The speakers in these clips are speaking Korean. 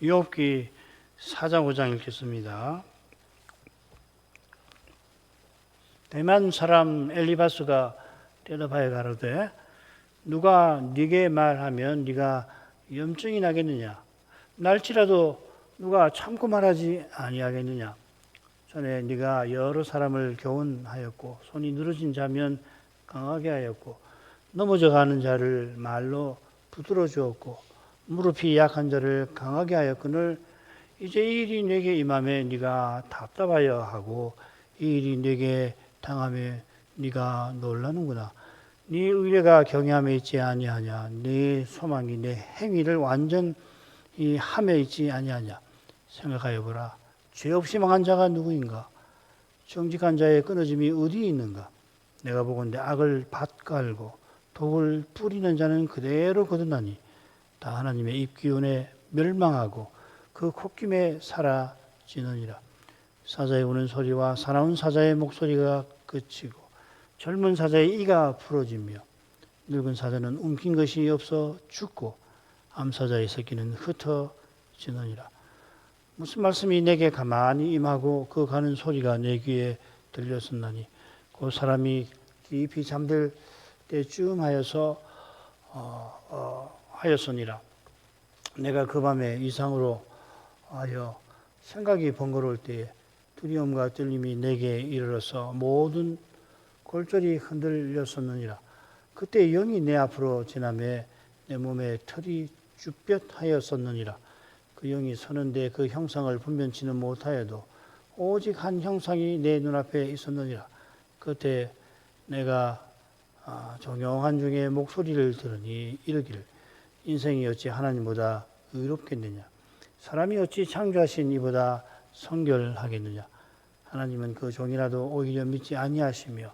욥기 4장 5장 읽겠습니다. 대만 사람 엘리바스가 대답하여 가로되 누가 네게 말하면 네가 염증이 나겠느냐? 날지라도 누가 참고 말하지 아니하겠느냐? 전에 네가 여러 사람을 교훈하였고 손이 늘어진 자면 강하게 하였고 넘어져 가는 자를 말로 붙들어 주었고 무릎이 약한 자를 강하게 하였거늘 이제 이 일이 내게 임함에 네가 답답하여 하고 이 일이 내게 당함에 네가 놀라는구나. 네 의뢰가 경외함에 있지 아니하냐? 네 소망이 내 행위를 완전히 함에 있지 아니하냐? 생각하여 보라. 죄 없이 망한 자가 누구인가? 정직한 자의 끊어짐이 어디에 있는가? 내가 보건대 악을 밭갈고 독을 뿌리는 자는 그대로 거듭나니 다 하나님의 입기운에 멸망하고 그 콧김에 사라지느니라. 사자의 우는 소리와 사나운 사자의 목소리가 그치고 젊은 사자의 이가 부러지며 늙은 사자는 움킨 것이 없어 죽고 암사자의 새끼는 흩어지느니라. 무슨 말씀이 내게 가만히 임하고 그 가는 소리가 내 귀에 들렸었나니 그 사람이 깊이 잠들 때쯤 하였으니라. 내가 그 밤에 이상으로 하여 생각이 번거로울 때에 두려움과 떨림이 내게 이르러서 모든 골절이 흔들렸었느니라. 그때 영이 내 앞으로 지나매 내 몸에 털이 쭈뼛하였었느니라. 그 영이 서는데 그 형상을 분변치는 못하여도 오직 한 형상이 내 눈앞에 있었느니라. 그때 내가 조용한 중에 목소리를 들으니 이르기를 인생이 어찌 하나님보다 의롭겠느냐? 사람이 어찌 창조하신 이보다 성결하겠느냐? 하나님은 그 종이라도 오히려 믿지 아니하시며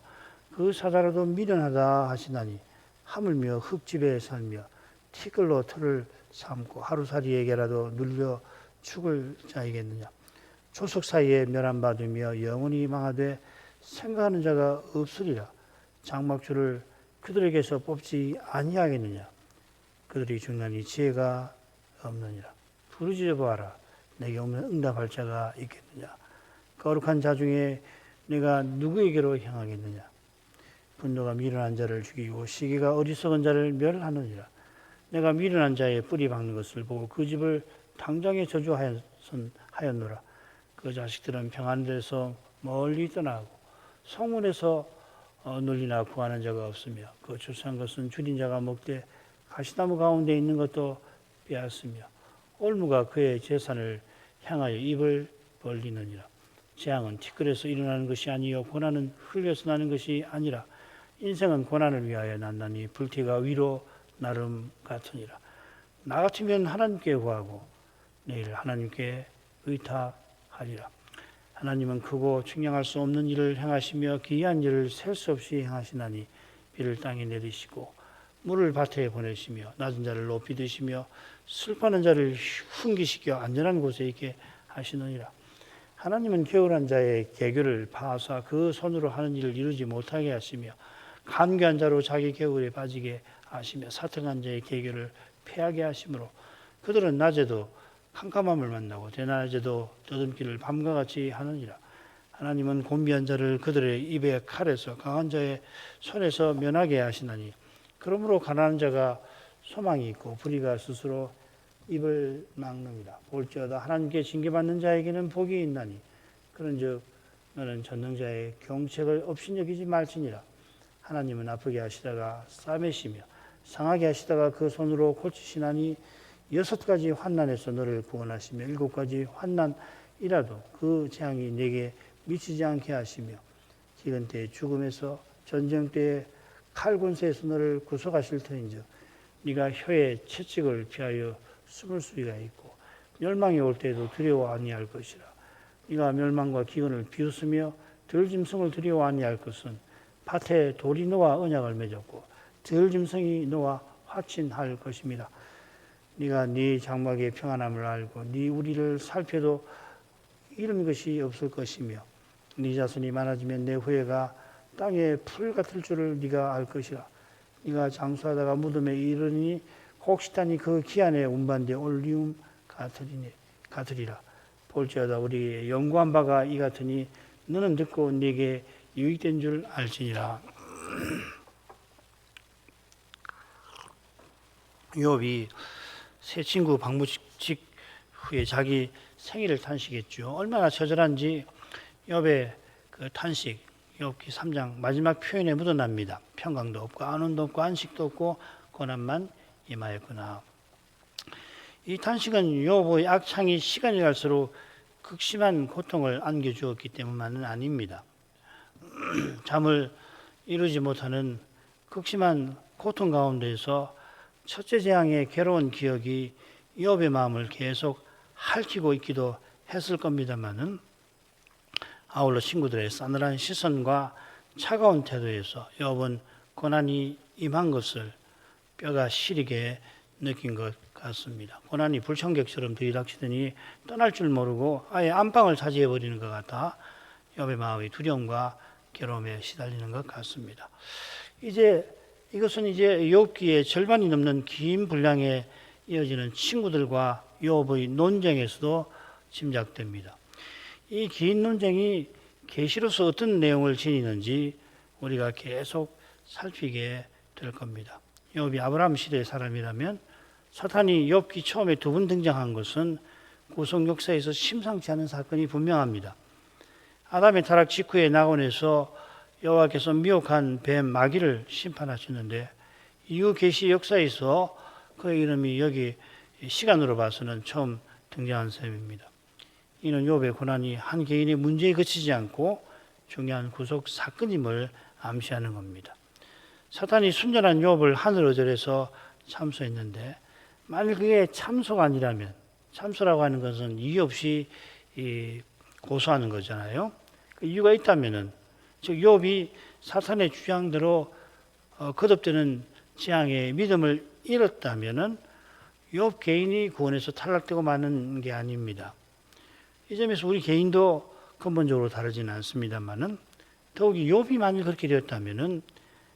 그 사자라도 미련하다 하시나니 하물며 흙집에 살며 티끌로 털을 삼고 하루살이에게라도 눌려 죽을 자이겠느냐? 조석 사이에 멸함받으며 영원히 망하되 생각하는 자가 없으리라. 장막주를 그들에게서 뽑지 아니하겠느냐? 그들이 중간이 지혜가 없느니라. 부르짖어 보아라. 내게 오면 응답할 자가 있겠느냐? 거룩한 자 중에 내가 누구에게로 향하겠느냐? 분노가 미련한 자를 죽이고 시기가 어리석은 자를 멸하느니라. 내가 미련한 자의 뿌리 박는 것을 보고 그 집을 당장에 저주하였노라. 그 자식들은 평안에서 멀리 떠나고 성문에서 눌리나 구하는 자가 없으며 그 출산 것은 줄인 자가 먹되 가시나무 가운데 있는 것도 빼앗으며 올무가 그의 재산을 향하여 입을 벌리느니라. 재앙은 티끌에서 일어나는 것이 아니요 고난은 흘려서 나는 것이 아니라 인생은 고난을 위하여 난다니 불태가 위로 나름 같으니라. 나 같으면 하나님께 구하고 내일 하나님께 의탁하리라. 하나님은 크고 측량할 수 없는 일을 행하시며 기이한 일을 셀 수 없이 행하시나니 비를 땅에 내리시고 물을 밭에 보내시며 낮은 자를 높이 드시며 슬퍼하는 자를 훈기시켜 안전한 곳에 있게 하시느니라. 하나님은 게으른 자의 개교를 파하사 그 손으로 하는 일을 이루지 못하게 하시며 간교한 자로 자기 개울에 빠지게 하시며 사특한 자의 개교를 패하게 하시므로 그들은 낮에도 캄캄함을 만나고 대낮에도 더듬기를 밤과 같이 하느니라. 하나님은 곤비한 자를 그들의 입의 칼에서 강한 자의 손에서 면하게 하시나니 그러므로 가난한 자가 소망이 있고 불의가 스스로 입을 막느니라. 볼지어다 하나님께 징계받는 자에게는 복이 있나니 그런즉 너는 전능자의 경책을 업신여기지 말지니라. 하나님은 아프게 하시다가 싸매시며 상하게 하시다가 그 손으로 고치시나니 6가지 환난에서 너를 구원하시며 7가지 환난이라도 그 재앙이 내게 미치지 않게 하시며 기근 때의 죽음에서 전쟁 때의 칼군세에서 너를 구속하실 터인즉 네가 혀의 채찍을 피하여 숨을 수가 있고 멸망이 올 때에도 두려워 아니할 것이라. 네가 멸망과 기근을 비웃으며 들짐승을 두려워 아니할 것은 밭에 돌이 너와 언약을 맺었고 들짐승이 너와 화친할 것입니다. 네가 네 장막의 평안함을 알고 네 우리를 살펴도 이런 것이 없을 것이며 네 자손이 많아지면 내 후예가 땅에 풀 같을 줄을 네가 알 것이라. 네가 장수하다가 무덤에 이르니 혹시다니 그 기한에 운반되어 올리움 같으리라. 볼지어다 우리 연구한 바가 이 같으니 너는 듣고 네게 유익된 줄 알지니라. 욥이 새 친구 방문직 후에 자기 생일을 탄식했죠. 얼마나 처절한지 욥의 그 탄식, 욥기 3장 마지막 표현에 묻어납니다. 평강도 없고 안온도 없고 안식도 없고 고난만 임하였구나. 이 탄식은 욥의 악창이 시간이 갈수록 극심한 고통을 안겨주었기 때문만은 아닙니다. 잠을 이루지 못하는 극심한 고통 가운데에서 첫째 재앙의 괴로운 기억이 욥의 마음을 계속 핥히고 있기도 했을 겁니다만은 아울러 친구들의 싸늘한 시선과 차가운 태도에서 욥은 고난이 임한 것을 뼈가 시리게 느낀 것 같습니다. 고난이 불청객처럼 들이닥치더니 떠날 줄 모르고 아예 안방을 차지해버리는 것 같아 욥의 마음이 두려움과 괴로움에 시달리는 것 같습니다. 이것은 이제 욥기의 절반이 넘는 긴 분량에 이어지는 친구들과 욥의 논쟁에서도 짐작됩니다. 이 긴 논쟁이 계시로서 어떤 내용을 지니는지 우리가 계속 살피게 될 겁니다. 욥이 아브라함 시대의 사람이라면 사탄이 욥기 처음에 2번 등장한 것은 구속 역사에서 심상치 않은 사건이 분명합니다. 아담의 타락 직후에 낙원에서 여호와께서 미혹한 뱀 마귀를 심판하셨는데 이후 계시 역사에서 그의 이름이 여기 시간으로 봐서는 처음 등장한 셈입니다. 이는 욥의 고난이 한 개인의 문제에 그치지 않고 중요한 구속 사건임을 암시하는 겁니다. 사탄이 순전한 욥을 하늘어절에서 참소했는데 만일 그게 참소가 아니라면, 참소라고 하는 것은 이유 없이 고소하는 거잖아요. 그 이유가 있다면은, 즉 욥이 사탄의 주장대로 거듭되는 재앙의 믿음을 잃었다면은 욥 개인이 구원에서 탈락되고 마는 게 아닙니다. 이 점에서 우리 개인도 근본적으로 다르지는 않습니다만은 더욱이 욥이 만일 그렇게 되었다면은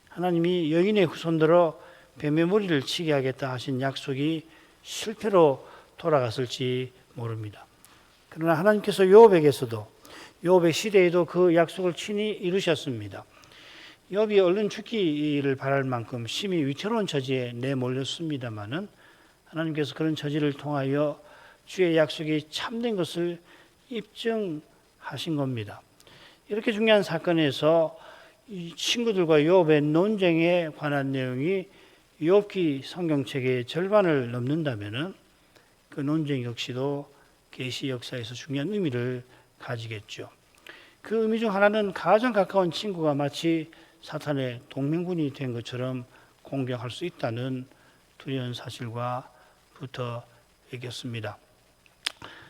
하나님이 여인의 후손들어 뱀의 머리를 치게 하겠다 하신 약속이 실패로 돌아갔을지 모릅니다. 그러나 하나님께서 욥에게서도 욥의 시대에도 그 약속을 친히 이루셨습니다. 욥이 얼른 죽기를 바랄 만큼 심히 위태로운 처지에 내몰렸습니다마는 하나님께서 그런 처지를 통하여 주의 약속이 참된 것을 입증하신 겁니다. 이렇게 중요한 사건에서 이 친구들과 욥의 논쟁에 관한 내용이 욥기 성경책의 절반을 넘는다면은 그 논쟁 역시도 계시 역사에서 중요한 의미를 가지겠죠. 그 의미 중 하나는 가장 가까운 친구가 마치 사탄의 동맹군이 된 것처럼 공격할 수 있다는 두려운 사실과 붙어 있겠습니다.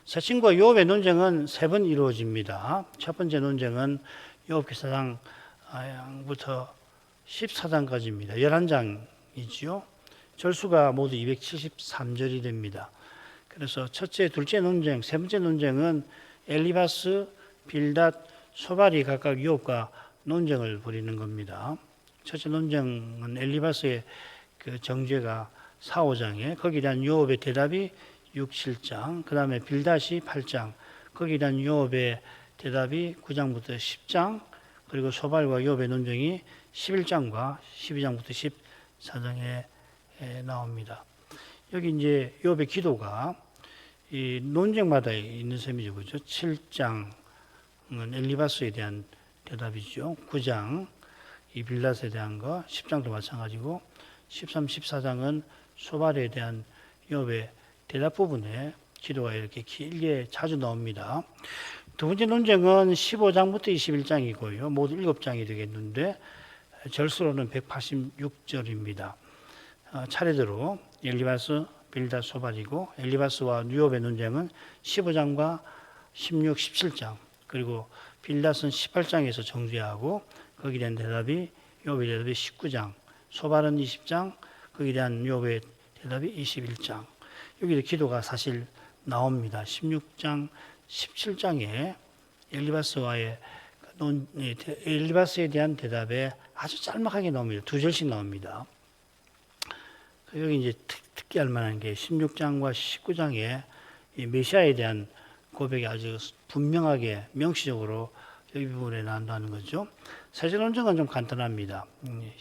새 친구와 욥의 논쟁은 3번 이루어집니다. 첫 번째 논쟁은 욥기 4장부터 14장까지입니다. 11장이지요. 절수가 모두 273절이 됩니다. 그래서 첫째, 둘째 논쟁, 세 번째 논쟁은 엘리바스, 빌닷, 소발이 각각 욥과 논쟁을 벌이는 겁니다. 첫째 논쟁은 엘리바스의 그 정죄가 4, 5장에 거기에 대한 욥의 대답이 6, 7장, 그 다음에 빌닷이 8장, 거기에 대한 욥의 대답이 9장부터 10장, 그리고 소발과 욥의 논쟁이 11장과 12장부터 14장에 나옵니다. 여기 이제 욥의 기도가 이 논쟁마다 있는 셈이죠. 그죠? 7장은 엘리바스에 대한 대답이죠. 9장, 이 빌닷에 대한 거, 10장도 마찬가지고, 13, 14장은 소발에 대한 욥의 대답 부분에 기도가 이렇게 길게 자주 나옵니다. 두 번째 논쟁은 15장부터 21장이고요. 모두 7장이 되겠는데, 절수로는 186절입니다. 차례대로 엘리바스, 빌닷, 소발이고 엘리바스와 욥의 논쟁은 15장과 16, 17장, 그리고 빌닷은 18장에서 정죄하고 거기에 대한 대답이 욥의 대답이 19장, 소발은 20장, 거기에 대한 욥의 대답이 21장. 여기도 기도가 사실 나옵니다. 16장, 17장에 엘리바스에 대한 대답에 아주 짤막하게 나옵니다. 2절씩 나옵니다. 여기 이제 특기할 만한 게 16장과 19장에 이 메시아에 대한 고백이 아주 분명하게 명시적으로 여기 부분에 나온다는 거죠. 세제 논쟁은 좀 간단합니다.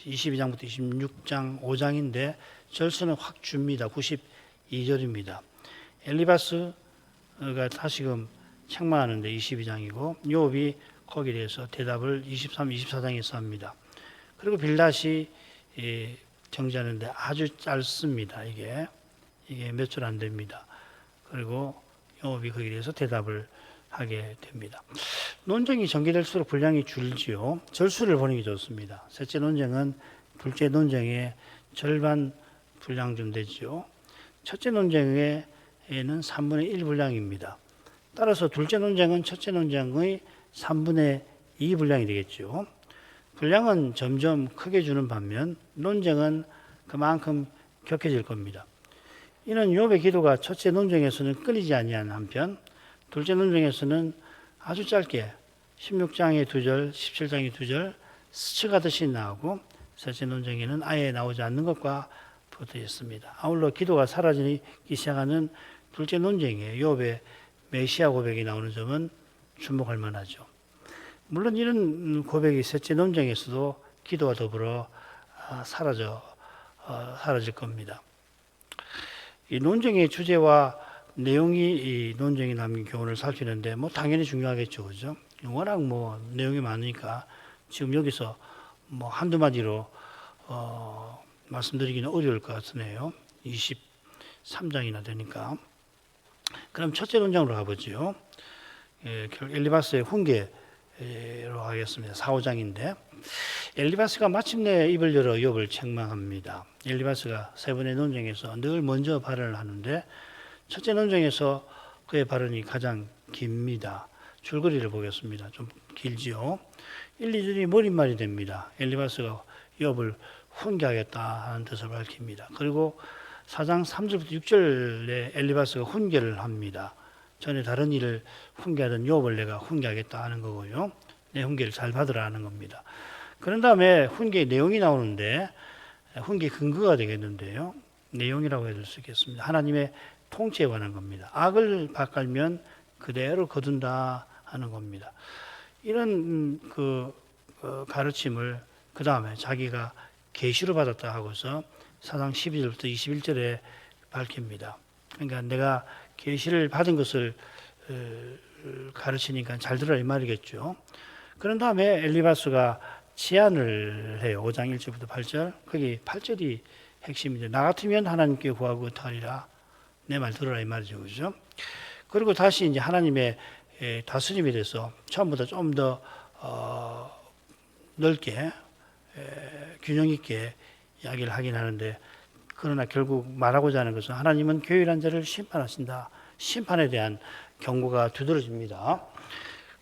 22장부터 26장 5장인데 절수는 확 줍니다. 92절입니다. 엘리바스가 다시금 책망하는데 22장이고 욥이 거기에 대해서 대답을 23, 24장에서 합니다. 그리고 빌닷이 정지하는데 아주 짧습니다. 이게 몇 줄 안 됩니다. 그리고 욥이 거기에 대해서 대답을 하게 됩니다. 논쟁이 전개될수록 분량이 줄지요. 절수를 보는 게 좋습니다. 셋째 논쟁은 둘째 논쟁의 절반 분량쯤 되지요. 첫째 논쟁에는 3분의 1 분량입니다. 따라서 둘째 논쟁은 첫째 논쟁의 3분의 2 분량이 되겠죠. 분량은 점점 크게 주는 반면 논쟁은 그만큼 격해질 겁니다. 이는 욥의 기도가 첫째 논쟁에서는 끊이지 아니한 한편 둘째 논쟁에서는 아주 짧게 16장의 2절, 17장의 2절 스쳐가듯이 나오고 셋째 논쟁에는 아예 나오지 않는 것과 붙어 있습니다. 아울러 기도가 사라지기 시작하는 둘째 논쟁에 욥의 메시아 고백이 나오는 점은 주목할 만하죠. 물론 이런 고백이 셋째 논쟁에서도 기도와 더불어 사라질 겁니다. 이 논쟁의 주제와 내용이 이 논쟁이 남긴 교훈을 살피는데 당연히 중요하겠죠, 그죠? 워낙 내용이 많으니까 지금 여기서 한두 마디로 말씀드리기는 어려울 것 같으네요. 23장이나 되니까. 그럼 첫째 논쟁으로 가보죠. 엘리바스의 훈계로 하겠습니다. 4, 5장인데 엘리바스가 마침내 입을 열어 욥을 책망합니다. 엘리바스가 세 번의 논쟁에서 늘 먼저 발언을 하는데 첫째 논쟁에서 그의 발언이 가장 깁니다. 줄거리를 보겠습니다. 좀 길지요. 1, 2절이 머릿말이 됩니다. 엘리바스가 욥을 훈계하겠다 하는 뜻을 밝힙니다. 그리고 4장 3절부터 6절에 엘리바스가 훈계를 합니다. 전에 다른 일을 훈계하던 욥을 내가 훈계하겠다 하는 거고요. 내 훈계를 잘 받으라 하는 겁니다. 그런 다음에 훈계의 내용이 나오는데 훈계의 근거가 되겠는데요. 내용이라고 해야 될 수 있겠습니다. 하나님의 통치에 관한 겁니다. 악을 바꾸면 그대로 거둔다 하는 겁니다. 이런 가르침을 그 다음에 자기가 계시로 받았다 하고서 4장 12절부터 21절에 밝힙니다. 그러니까 내가 계시를 받은 것을 가르치니까 잘 들으라 이 말이겠죠. 그런 다음에 엘리바스가 제안을 해요. 5장 1절부터 8절. 거기 8절이 핵심인데 나 같으면 하나님께 구하고 어떡하리라. 내 말 들어라 이 말이죠. 그죠? 그리고 다시 이제 하나님의 다스림에 대해서 처음보다 좀 더 넓게 균형 있게 이야기를 하긴 하는데 그러나 결국 말하고자 하는 것은 하나님은 교회란 자를 심판하신다. 심판에 대한 경고가 두드러집니다.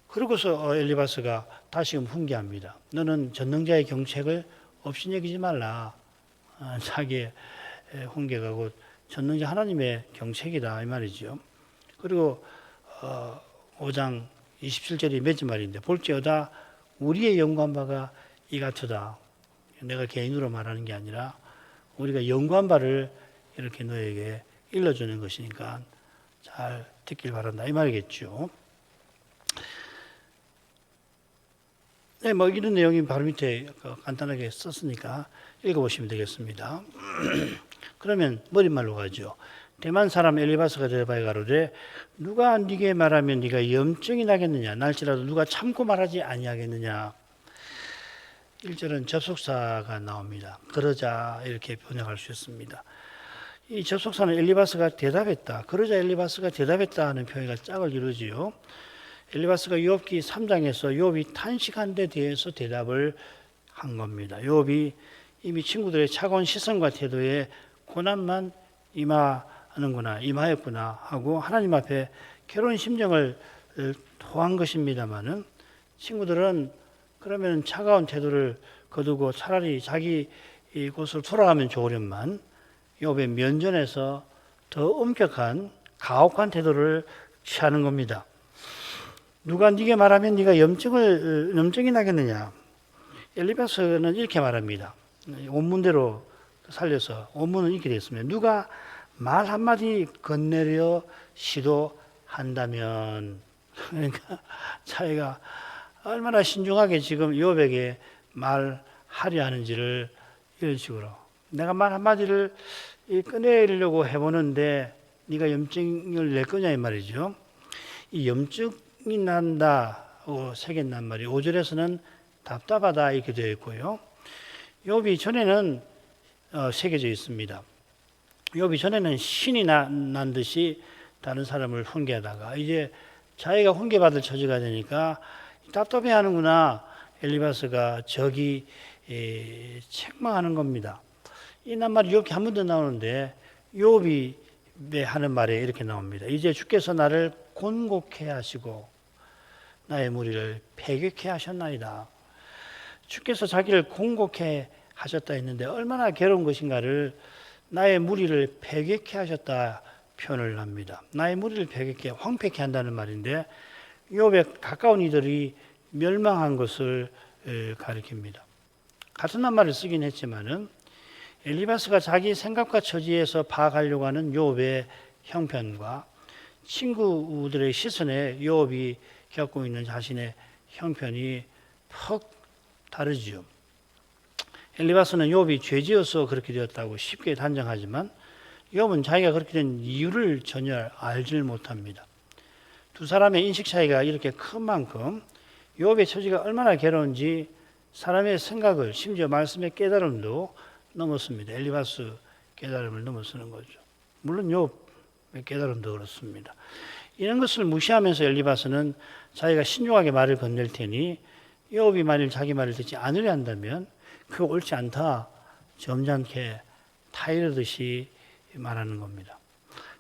그러고서 엘리바스가 다시금 훈계합니다. 너는 전능자의 경책을 없이 여기지 말라. 자기의 훈계가 곧 전능자 하나님의 경책이다 이 말이죠. 그리고 5장 27절이 맺은 말인데 볼지어다 우리의 연구한 바가 이 같으다. 내가 개인으로 말하는 게 아니라 우리가 연구한 바를 이렇게 너에게 일러주는 것이니까 잘 듣길 바란다 이 말이겠죠. 네, 이런 내용이 바로 밑에 간단하게 썼으니까 읽어보시면 되겠습니다. 그러면 머릿말로 가죠. 대만 사람 엘리바스가 대답하여 가로되 누가 네게 말하면 네가 염증이 나겠느냐 날지라도 누가 참고 말하지 아니하겠느냐. 1절은 접속사가 나옵니다. 그러자 이렇게 번역할 수 있습니다. 이 접속사는 엘리바스가 대답했다. 그러자 엘리바스가 대답했다 하는 표현이 짝을 이루지요. 엘리바스가 욥기 3장에서 욥이 탄식한 데 대해서 대답을 한 겁니다. 욥이 이미 친구들의 차가운 시선과 태도에 고난만 임하였구나 하고 하나님 앞에 괴로운 심정을 토한 것입니다마는 친구들은 그러면 차가운 태도를 거두고 차라리 자기 곳으로 돌아가면 좋으련만 욥의 면전에서 더 엄격한 가혹한 태도를 취하는 겁니다. 누가 네게 말하면 네가 염증이 나겠느냐. 엘리바스는 이렇게 말합니다. 원문대로 살려서 원문은 이렇게 되어 있습니다. 누가 말 한마디 건네려 시도한다면. 그러니까 자기가 얼마나 신중하게 지금 욥에게 말하려 하는지를 이런 식으로 내가 말 한마디를 꺼내려고 해보는데 네가 염증을 낼 거냐 이 말이죠. 이 염증이 난다고 새겼단 말이에요. 5절에서는 답답하다 이렇게 되어 있고요. 욥이 전에는 새겨져 있습니다. 욥이 전에는 신이 난 듯이 다른 사람을 훈계하다가 이제 자기가 훈계받을 처지가 되니까 답답해하는구나. 엘리바스가 저기 책망하는 겁니다. 이 낱말이 욥기 한 번 더 나오는데 욥이 하는 말에 이렇게 나옵니다. 이제 주께서 나를 곤곡해 하시고 나의 무리를 패격해 하셨나이다. 주께서 자기를 곤곡해 하셨다 했는데 얼마나 괴로운 것인가를 나의 무리를 패격해 하셨다 표현을 합니다. 나의 무리를 패격해 황폐케 한다는 말인데 욥에 가까운 이들이 멸망한 것을 가리킵니다. 같은 낱말을 쓰긴 했지만은 엘리바스가 자기 생각과 처지에서 파악하려고 하는 욥의 형편과 친구들의 시선에 욥이 겪고 있는 자신의 형편이 퍽 다르지요. 엘리바스는 욥이 죄지어서 그렇게 되었다고 쉽게 단정하지만 욥은 자기가 그렇게 된 이유를 전혀 알지를 못합니다. 두 사람의 인식 차이가 이렇게 큰 만큼 욥의 처지가 얼마나 괴로운지 사람의 생각을 심지어 말씀의 깨달음도 넘었습니다. 엘리바스 깨달음을 넘어서는 거죠. 물론 욥의 깨달음도 그렇습니다. 이런 것을 무시하면서 엘리바스는 자기가 신중하게 말을 건넬 테니 욥이 만일 자기 말을 듣지 않으려 한다면 그거 옳지 않다 점잖게 타이르듯이 말하는 겁니다.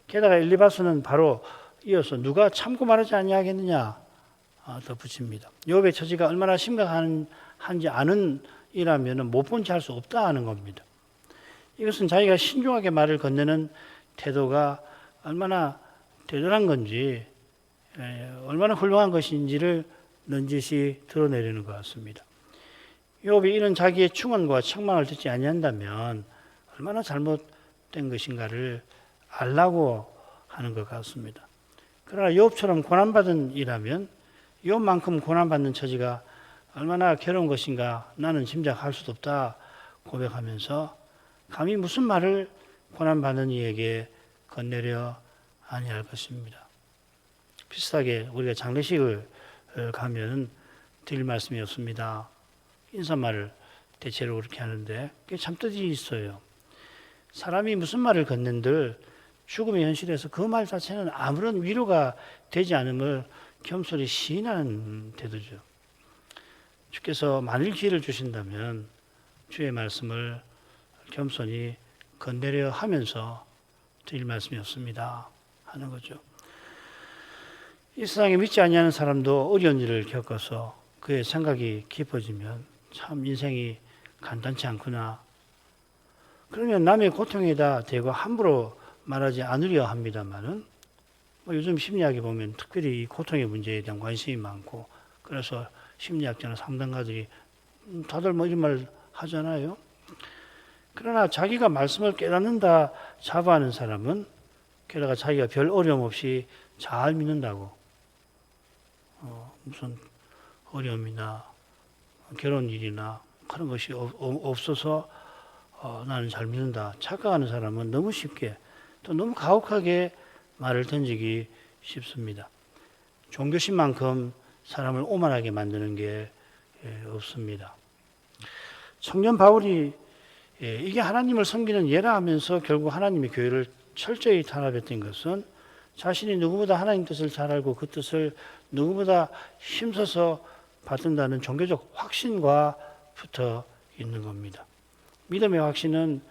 게다가 엘리바스는 바로 이어서 누가 참고 말하지 아니하겠느냐 덧붙입니다. 욥의 처지가 얼마나 심각한지 아는 이라면 못 본 채 할 수 없다 하는 겁니다. 이것은 자기가 신중하게 말을 건네는 태도가 얼마나 대단한 건지 얼마나 훌륭한 것인지를 넌지시 드러내려는 것 같습니다. 욥이 이런 자기의 충언과 책망을 듣지 아니한다면 얼마나 잘못된 것인가를 알라고 하는 것 같습니다. 그러나 욥처럼 고난받은 이라면 욥만큼 고난받는 처지가 얼마나 괴로운 것인가 나는 짐작할 수도 없다 고백하면서 감히 무슨 말을 고난받는 이에게 건네려 아니할 것입니다. 비슷하게 우리가 장례식을 가면 드릴 말씀이 없습니다. 인사말을 대체로 그렇게 하는데 그게 참 뜻이 있어요. 사람이 무슨 말을 건넨들 죽음의 현실에서 그 말 자체는 아무런 위로가 되지 않음을 겸손히 시인하는 태도죠. 주께서 만일 기회를 주신다면 주의 말씀을 겸손히 건네려 하면서 드릴 말씀이 없습니다 하는 거죠. 이 세상에 믿지 아니하는 사람도 어려운 일을 겪어서 그의 생각이 깊어지면 참 인생이 간단치 않구나. 그러면 남의 고통에다 대고 함부로 말하지 않으려 합니다만은 요즘 심리학에 보면 특별히 이 고통의 문제에 대한 관심이 많고 그래서 심리학자나 상담가들이 다들 이런 말 하잖아요. 그러나 자기가 말씀을 깨닫는다 자부하는 사람은 게다가 자기가 별 어려움 없이 잘 믿는다고 무슨 어려움이나 괴로운 일이나 그런 것이 없어서 나는 잘 믿는다 착각하는 사람은 너무 쉽게 또 너무 가혹하게 말을 던지기 쉽습니다. 종교심만큼 사람을 오만하게 만드는 게 없습니다. 청년 바울이 이게 하나님을 섬기는 예라 하면서 결국 하나님의 교회를 철저히 탄압했던 것은 자신이 누구보다 하나님 뜻을 잘 알고 그 뜻을 누구보다 힘써서 받는다는 종교적 확신과 붙어 있는 겁니다. 믿음의 확신은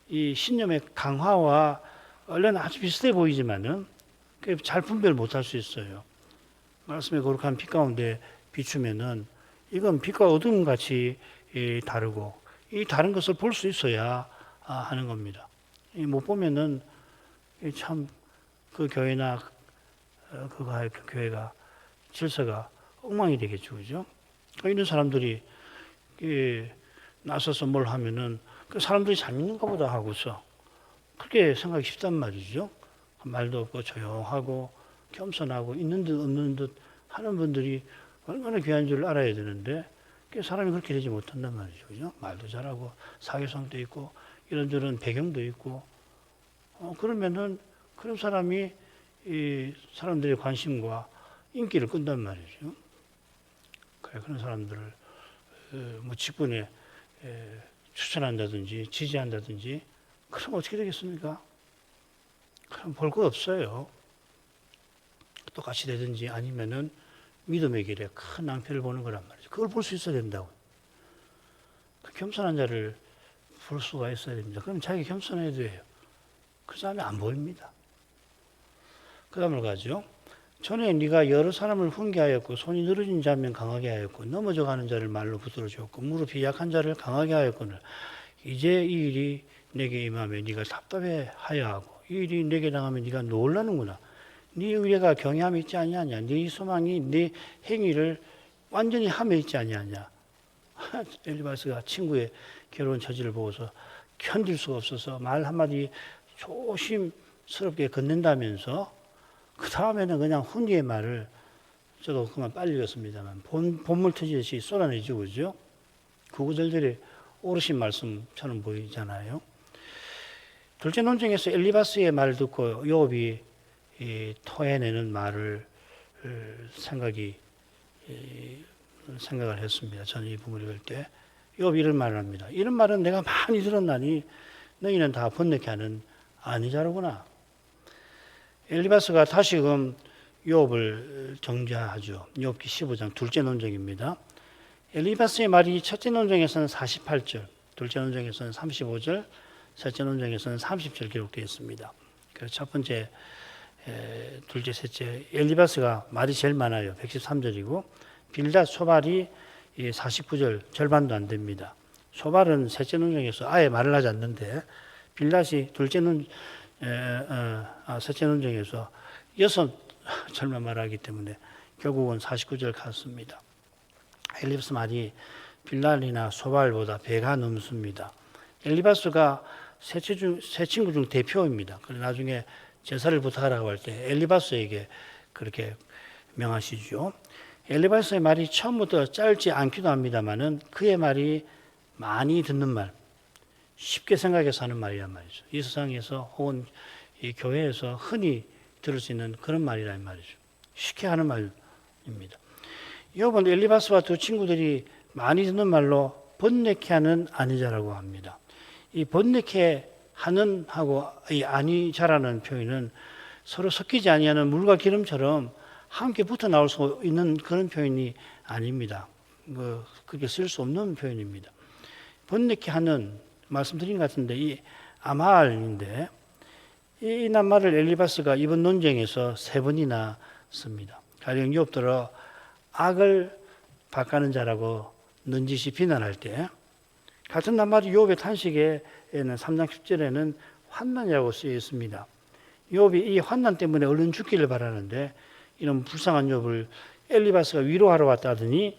이 신념의 강화와 원래는 아주 비슷해 보이지만은 잘 분별 못할 수 있어요. 말씀의 거룩한 빛 가운데 비추면은 이건 빛과 어둠 같이 다르고 이 다른 것을 볼 수 있어야 하는 겁니다. 못 보면은 참 그 교회나 그 교회가 질서가 엉망이 되겠죠, 그죠? 이런 사람들이 나서서 뭘 하면은 그 사람들이 잘 믿는가 보다 하고서 그렇게 생각이 쉽단 말이죠. 말도 없고 조용하고 겸손하고 있는 듯 없는 듯 하는 분들이 얼마나 귀한 줄 알아야 되는데 사람이 그렇게 되지 못한단 말이죠. 그죠? 말도 잘하고 사교성도 있고 이런저런 배경도 있고 그러면은 그런 사람이 이 사람들의 관심과 인기를 끈단 말이죠. 그래, 그런 사람들을 뭐 직분에 추천한다든지 지지한다든지 그럼 어떻게 되겠습니까? 그럼 볼 거 없어요. 똑같이 되든지 아니면은 믿음의 길에 큰 낭패를 보는 거란 말이죠. 그걸 볼 수 있어야 된다고. 그 겸손한 자를 볼 수가 있어야 됩니다. 그럼 자기 겸손해야 돼요. 그 사람이 안 보입니다. 그 다음을 가죠. 전에 네가 여러 사람을 훈계하였고 손이 늘어진 자면 강하게 하였고 넘어져가는 자를 말로 붙들어 주었고 무릎이 약한 자를 강하게 하였거늘 이제 이 일이 내게 임하면 네가 답답해하여 하고 이 일이 내게 당하면 네가 놀라는구나. 네 의뢰가 경외함이 있지 아니하냐. 네 소망이 네 행위를 완전히 함에 있지 아니하냐. 엘리바스가 친구의 괴로운 처지를 보고서 견딜 수가 없어서 말 한마디 조심스럽게 건넨다면서 그 다음에는 그냥 훈계의 말을 저도 그만 빨리 읽었습니다만 본물 터지듯이 쏟아내죠. 그죠? 그 구절들이 오르신 말씀처럼 보이잖아요. 둘째 논쟁에서 엘리바스의 말을 듣고 욥이 토해내는 말을 생각을 했습니다. 저는 이 부분을 읽을 때 욥이 이런 말을 합니다. 이런 말은 내가 많이 들었나니 너희는 다 번뇌케 하는 아니자로구나. 엘리바스가 다시금 욥을 정죄하죠. 욥기 15장 둘째 논쟁입니다. 엘리바스의 말이 첫째 논쟁에서는 48절, 둘째 논쟁에서는 35절, 셋째 논쟁에서는 30절 기록되어 있습니다. 그래서 첫 번째, 둘째, 셋째 엘리바스가 말이 제일 많아요. 113절이고 빌닷, 소발이 49절 절반도 안 됩니다. 소발은 셋째 논쟁에서 아예 말을 하지 않는데 빌닷이 셋째 논쟁에서 6절만 말하기 때문에 결국은 49절 갔습니다. 엘리바스 말이 빌닷이나 소발보다 배가 넘습니다. 엘리바스가 세 친구 중 대표입니다. 그래서 나중에 제사를 부탁하라고 할 때 엘리바스에게 그렇게 명하시죠. 엘리바스의 말이 처음부터 짧지 않기도 합니다만은 그의 말이 많이 듣는 말, 쉽게 생각해서 하는 말이란 말이죠. 이 세상에서 혹은 이 교회에서 흔히 들을 수 있는 그런 말이란 말이죠. 쉽게 하는 말입니다. 욥은 엘리바스와 두 친구들이 많이 듣는 말로 번뇌케 하는 아니자라고 합니다. 이 번뇌케 하는 하고 이 아니자라는 표현은 서로 섞이지 아니하는 물과 기름처럼 함께 붙어 나올 수 있는 그런 표현이 아닙니다. 그렇게 쓸 수 없는 표현입니다. 번뇌케 하는 말씀드린 것 같은데 이 아말인데 이 낱말을 엘리바스가 이번 논쟁에서 3번이나 씁니다. 가령 욥들어 악을 바꾸는 자라고 넌지시 비난할 때 같은 낱말이 욥의 탄식에는 3장 10절에는 환난이라고 쓰여 있습니다. 욥이 이 환난 때문에 얼른 죽기를 바라는데 이런 불쌍한 욥을 엘리바스가 위로하러 왔다더니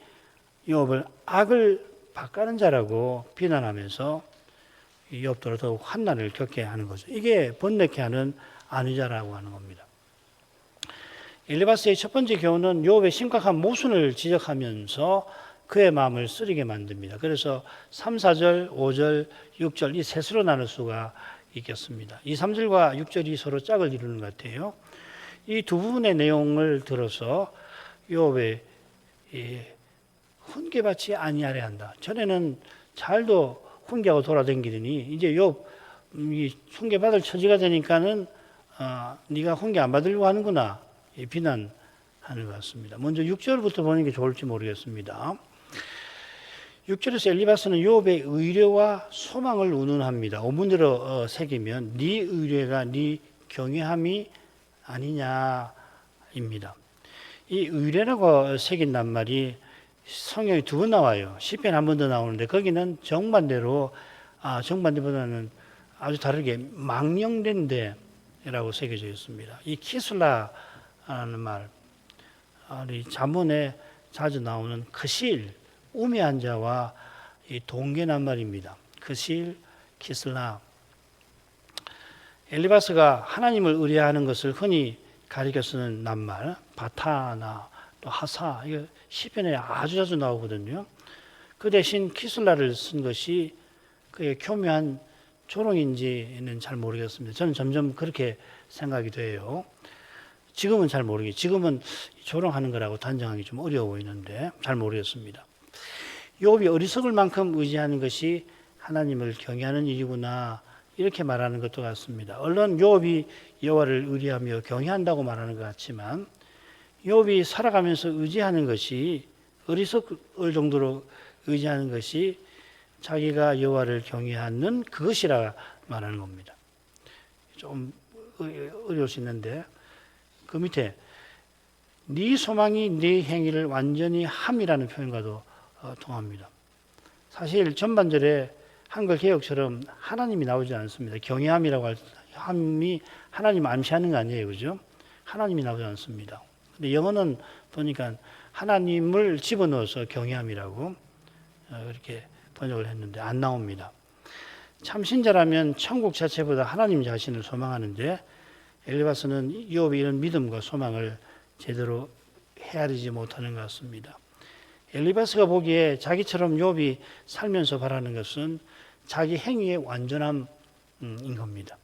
욥을 악을 바꾸는 자라고 비난하면서 욥들을 더욱 환난을 겪게 하는 거죠. 이게 번뇌케 하는 아니자라고 하는 겁니다. 엘리바스의 첫 번째 교훈은 욥의 심각한 모순을 지적하면서 그의 마음을 쓰리게 만듭니다. 그래서 3, 4절, 5절, 6절 이 셋으로 나눌 수가 있겠습니다. 2, 3절과 6절이 서로 짝을 이루는 것 같아요. 이 두 부분의 내용을 들어서 욥의 훈계받지 아니하려 한다. 전에는 잘도 훈계하고 돌아다니더니 이제 욥 훈계받을 처지가 되니까는 네가 훈계 안 받으려고 하는구나 비난하는 것 같습니다. 먼저 6절부터 보는 게 좋을지 모르겠습니다. 6절에서 엘리바스는 욥의 의뢰와 소망을 운운합니다. 어문으로 새기면 네 의뢰가 네 경외함이 아니냐입니다. 이 의뢰라고 새긴 낱말이 성경에 2번 나와요. 시편 한 번 더 나오는데 거기는 정반대보다는 아주 다르게 망령된 데라고 새겨져 있습니다. 이 키슬라라는 말, 이 잠언에 자주 나오는 크실, 우매한 자와 이 동계 낱말입니다. 크실, 키슬라. 엘리바스가 하나님을 의뢰하는 것을 흔히 가리켜 쓰는 낱말, 바타나 또 하사, 이거 시편에 아주 자주 나오거든요. 그 대신 키슬라를 쓴 것이 그의 교묘한 조롱인지는 잘 모르겠습니다. 저는 점점 그렇게 생각이 돼요. 지금은 잘 모르겠어요. 지금은 조롱하는 거라고 단정하기 좀 어려워 보이는데 잘 모르겠습니다. 욥이 어리석을 만큼 의지하는 것이 하나님을 경외하는 일이구나 이렇게 말하는 것도 같습니다. 물론 욥이 여호와를 의뢰하며 경외한다고 말하는 것 같지만 욥이 살아가면서 의지하는 것이 어리석을 정도로 의지하는 것이 자기가 여호와를 경외하는 그것이라 말하는 겁니다. 좀 어려울 수 있는데 그 밑에 네 소망이 네 행위를 완전히 함이라는 표현과도 통합니다. 사실 전반절에 한글 개역처럼 하나님이 나오지 않습니다. 경외함이라고 할 함이 하나님 암시하는 거 아니에요, 그죠? 하나님이 나오지 않습니다. 근데 영어는 보니까 하나님을 집어넣어서 경외함이라고 그렇게 번역을 했는데 안 나옵니다. 참 신자라면 천국 자체보다 하나님 자신을 소망하는데 엘리바스는 욥이 이런 믿음과 소망을 제대로 헤아리지 못하는 것 같습니다. 엘리바스가 보기에 자기처럼 욥이 살면서 바라는 것은 자기 행위의 완전함인 겁니다.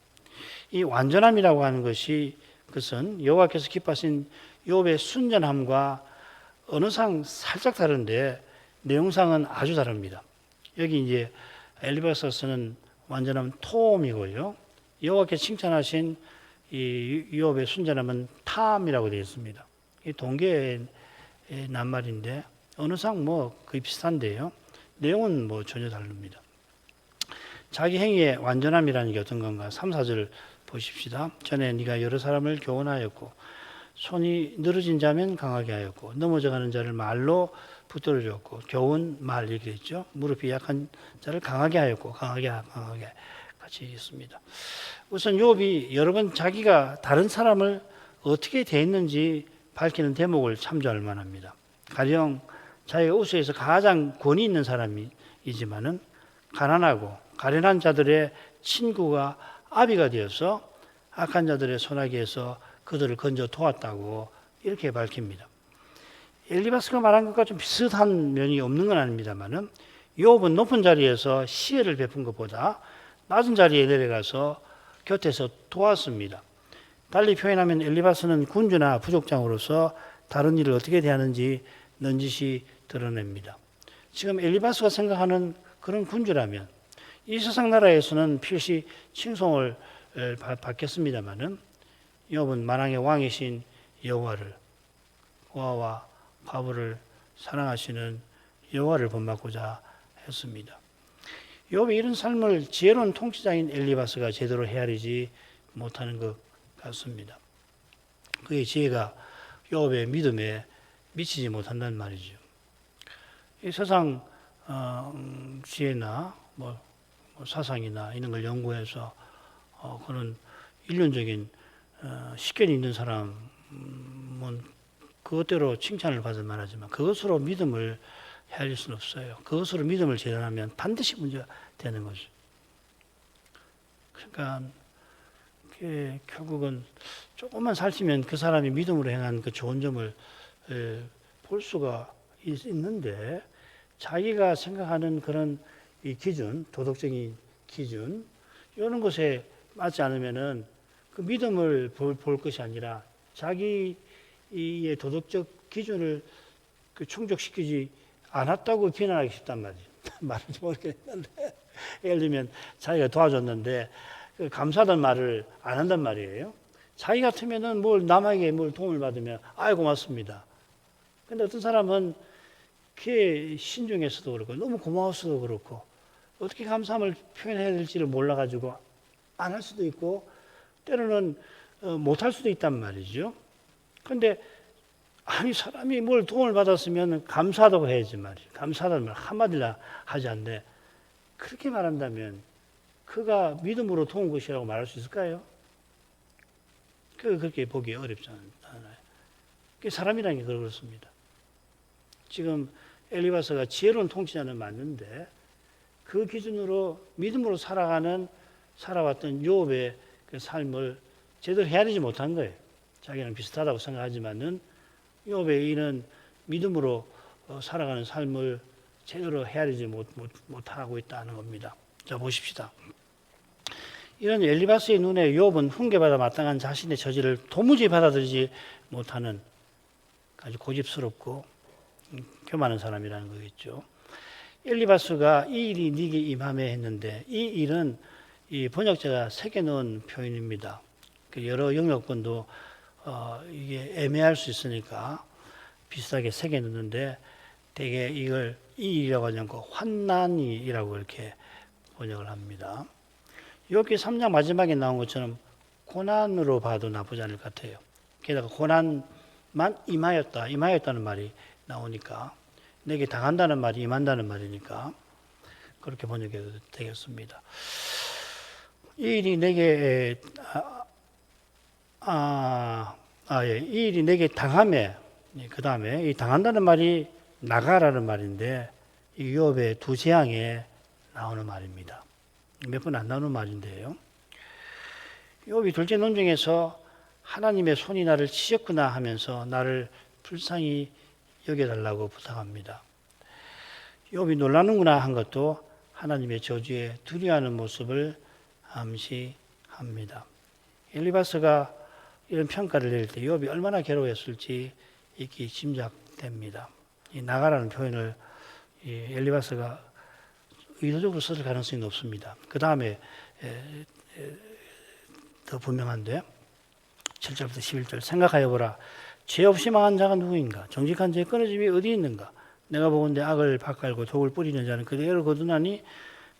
이 완전함이라고 하는 것이 그것은 여호와께서 기뻐하신 욥의 순전함과 어느 상 살짝 다른데 내용상은 아주 다릅니다. 여기 이제 엘리바스가 쓰는 완전함은 톰이고요. 여호와께서 칭찬하신 이 욥의 순전함은 탐이라고 되어 있습니다. 이 동계의 낱말인데 어느 상 거의 비슷한데요. 내용은 전혀 다릅니다. 자기 행위의 완전함이라는 게 어떤 건가? 3, 4절 보십시다. 전에 네가 여러 사람을 교훈하였고 손이 늘어진 자면 강하게 하였고 넘어져가는 자를 말로 붙들어 줬고 교훈 말 이렇게 했죠. 무릎이 약한 자를 강하게 하였고 강하게 같이 있습니다. 우선 욥이 여러 번 자기가 다른 사람을 어떻게 대했는지 밝히는 대목을 참조할 만합니다. 가령 자기가 우수에서 가장 권위 있는 사람이지만은 가난하고 가련한 자들의 친구가 아비가 되어서 악한 자들의 손아귀에서 그들을 건져 도왔다고 이렇게 밝힙니다. 엘리바스가 말한 것과 좀 비슷한 면이 없는 건 아닙니다만은 욥은 높은 자리에서 시혜를 베푼 것보다 낮은 자리에 내려가서 곁에서 도왔습니다. 달리 표현하면 엘리바스는 군주나 부족장으로서 다른 일을 어떻게 대하는지 넌지시 드러냅니다. 지금 엘리바스가 생각하는 그런 군주라면 이 세상 나라에서는 필시 칭송을 받겠습니다마는 욥은 만왕의 왕이신 여호와를 고아와 과부를 사랑하시는 여호와를 본받고자 했습니다. 욥이 이런 삶을 지혜로운 통치자인 엘리바스가 제대로 헤아리지 못하는 것 같습니다. 그의 지혜가 욥의 믿음에 미치지 못한다는 말이죠. 이 세상 지혜나 사상이나 이런 걸 연구해서 그런 일륜적인 식견이 있는 사람은 그것대로 칭찬을 받을 만하지만 그것으로 믿음을 헤아릴 수는 없어요. 그것으로 믿음을 재단하면 반드시 문제가 되는 거죠. 그러니까 결국은 조금만 살찌면 그 사람이 믿음으로 행한 그 좋은 점을 볼 수가 있는데 자기가 생각하는 그런 이 기준, 도덕적인 기준 이런 것에 맞지 않으면은 그 믿음을 볼 것이 아니라 자기의 도덕적 기준을 충족시키지 않았다고 비난하기 쉽단 말이죠. 말인지 모르겠는데 예를 들면 자기가 도와줬는데 감사하다는 말을 안 한단 말이에요. 자기 같으면은 남에게 도움을 받으면 아이 고맙습니다. 근데 어떤 사람은 그게 신중해서도 그렇고 너무 고마워서도 그렇고 어떻게 감사함을 표현해야 될지를 몰라가지고 안 할 수도 있고 때로는 못 할 수도 있단 말이죠. 그런데 아니 사람이 도움을 받았으면 감사하다고 해야지 말이죠. 감사하다는 말 한마디나 하지 않는데 그렇게 말한다면 그가 믿음으로 도운 것이라고 말할 수 있을까요? 그렇게 보기 어렵지 않아요. 사람이라는 게 그렇습니다. 지금 엘리바스가 지혜로운 통치자는 맞는데 그 기준으로 믿음으로 살아왔던 욥의 그 삶을 제대로 헤아리지 못한 거예요. 자기랑 비슷하다고 생각하지만은 욥의 이는 믿음으로 살아가는 삶을 제대로 헤아리지 못하고 있다는 겁니다. 자, 보십시다. 이런 엘리바스의 눈에 욥은 훈계받아 마땅한 자신의 저지를 도무지 받아들이지 못하는 아주 고집스럽고 교만한 사람이라는 거겠죠. 엘리바스가 이 일이 네게 임하매 했는데 이 일은 이 번역자가 새겨놓은 표현입니다. 여러 영역권도 이게 애매할 수 있으니까 비슷하게 새겨놓는데 대개 이걸 이 일이라고 하지 않고 환난이라고 이렇게 번역을 합니다. 욥기 3장 마지막에 나온 것처럼 고난으로 봐도 나쁘지 않을 것 같아요. 게다가 고난만 임하였다는 말이 나오니까 내게 당한다는 말이 임한다는 말이니까 그렇게 번역해도 되겠습니다. 이 일이 내게 이 일이 내게 당함에 그 다음에 이 당한다는 말이 나가라는 말인데 이 욥의 두 재앙에 나오는 말입니다. 몇 번 안 나오는 말인데요. 욥이 둘째 논증에서 하나님의 손이 나를 치셨구나 하면서 나를 불쌍히 여겨달라고 부탁합니다. 욥이 놀라는구나 한 것도 하나님의 저주에 두려워하는 모습을 암시합니다. 엘리바스가 이런 평가를 내릴 때 욥이 얼마나 괴로웠을지 이렇게 짐작됩니다. 이 나가라는 표현을 엘리바스가 의도적으로 썼을 가능성이 높습니다. 그 다음에 더 분명한데 7절부터 11절 생각하여 보라. 죄 없이 망한 자가 누구인가? 정직한 자의 끊어짐이 어디 있는가? 내가 보건대 악을 밭갈고 독을 뿌리는 자는 그대로 거두나니